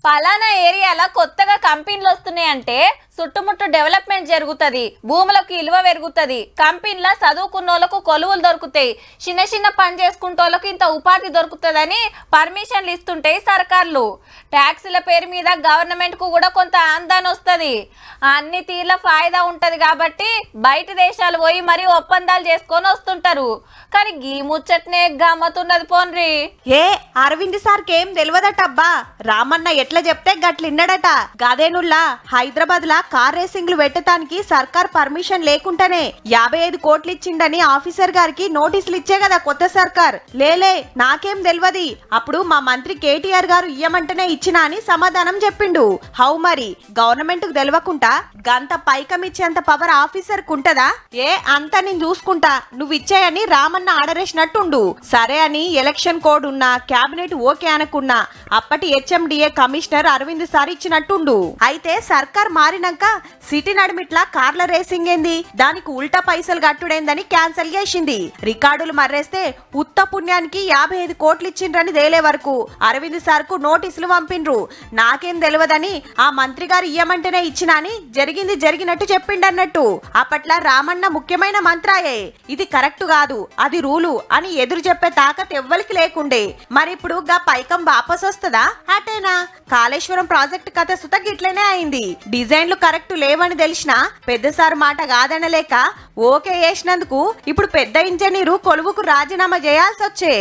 పలానా ఏరియాలో కొత్తగా కంపెనీలు వస్తున్నాయంటే చుట్టుముట్టు డెవలప్మెంట్ జరుగుతుంది, భూములకు విలువ పెరుగుతుంది, కంపెనీల చదువుకున్నోళ్ళకు కొలువులు దొరుకుతాయి, చిన్న చిన్న పని చేసుకుంటోళ్ళకు ఇంత ఉపాధి దొరుకుతుందని పర్మిషన్లు ఇస్తుంటాయి సర్కార్లు. ట్యాక్సీల పేరు మీద గవర్నమెంట్కు కూడా కొంత ఆందాన్ వస్తుంది. అన్ని తీర్ల ఫాయిదా ఉంటుంది కాబట్టి బయట దేశాలు పోయి మరి ఒప్పందాలు చేసుకొని వస్తుంటారు. కానీ గీ ముచ్చట్నే గమ్మతున్నది పోన్రి. అరవింద్ సార్కి ఏం తెలియదటబ్బా. రామన్న ఎట్లా చెప్తే గట్లిన్నడట. గదేనుల్లా హైదరాబాద్ లా కార్ రేసింగ్లు పెట్టడానికి సర్కార్ పర్మిషన్ లేకుండానే 55 కోట్లు ఇచ్చిండని ఆఫీసర్ గారికి నోటీసులు ఇచ్చే కదా కొత్త సర్కార్. లేలే నాకేం తెలియదు, అప్పుడు మా మంత్రి కేటీఆర్ గారు ఇయ్యమంటేనే ఇచ్చినా అని సమాధానం చెప్పిండు. హౌ మరి గవర్నమెంట్ కు తెలియకుండా గంత పైకం ఇచ్చేంత పవర్ ఆఫీసర్ కుంటదా? అంతా నేను చూసుకుంటా, నువ్వు ఇచ్చాయని రామన్న ఆర్డరేసినట్టుండు. సరే అని ఎలక్షన్ కోడ్ ఉన్నా క్యాబినెట్ ఓకే అనుకున్నా అప్పటి హెచ్ఎండిఏ కమిషనర్ అరవింద్ సార్ ఇచ్చినట్టుండు. అయితే సర్కార్ మారినాక సిటీ నడిమిట్లా కార్ల రేసింగ్ ఏంది, దానికి ఉల్టా పైసలు కట్టుడేందని క్యాన్సిల్ చేసింది. రికార్డులు మర్రేస్తే ఉత్త పుణ్యానికి 55 కోట్లు ఇచ్చిండ్రని తేలే వరకు అరవింద్ సార్ కు నోటీసులు పంపిండ్రు. నాకేం తెలియదని ఆ మంత్రి గారు ఇయ్యమంటేనే ఇచ్చినా అని జరిగింది జరిగినట్టు చెప్పిండన్నట్టు. అప్పట్లా రామన్న ముఖ్యమైన మంత్రాయే, ఇది కరెక్ట్ కాదు అది రూలు అని ఎదురు చెప్పే తాకత్ ఎవ్వరికి లేకుండే. మరిప్పుడు గా పైకం వాపస్ వస్తుందా? అటేనా? కాళేశ్వరం ప్రాజెక్టు కథ సుత గిట్లనే అయింది. డిజైన్లు కరెక్ట్ లేవని తెలిసినా పెద్ద సార్ మాట కాదనలేక ఓకే చేసినందుకు ఇప్పుడు పెద్ద ఇంజనీరు కొలువుకు రాజీనామా చేయాల్సి వచ్చే.